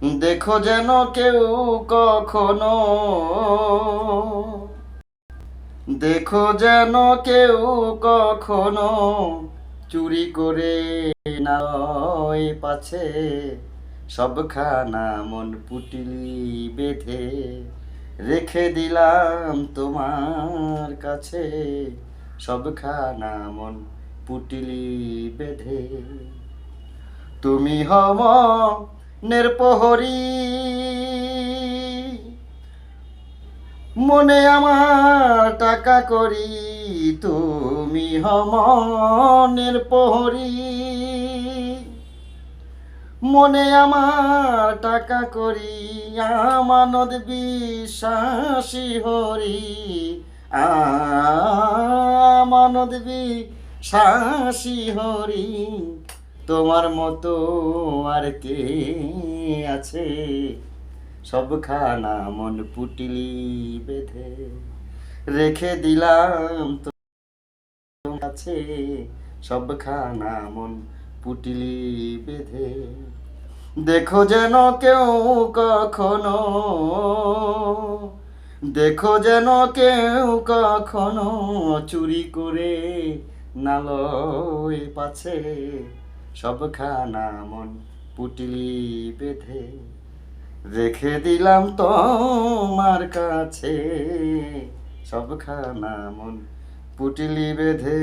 দেখো যেন কেউ কখনো, দেখো যেন কেউ কখনো চুরি করে নয় পাছে, সবখানা মন পুটলি বেঁধে রেখে দিলাম তোমার কাছে, সবখানা মন পুটলি বেঁধে। তুমি হও মনের প্রহরী, মনে আমার টাকা করি। তুমি হও মনের প্রহরী, মনে আমার টাকা করি। আমানত বিশ্বাসী হরি, আমানত বিশ্বাসী হরি। তোমার মতো আর কে আছে, সবখানা মন পুটলি বেঁধে রেখে দিলাম তোমার কাছে, সবখানা মন পুটলি বেঁধে। দেখো যেন কেউ কখনো, দেখো যেন কেউ কখনো চুরি করে না লয় পাছে, সবখানা মন পুটলি বেঁধে রেখে দিলাম তোমার কাছে, সবখানা মন পুটলি বেঁধে।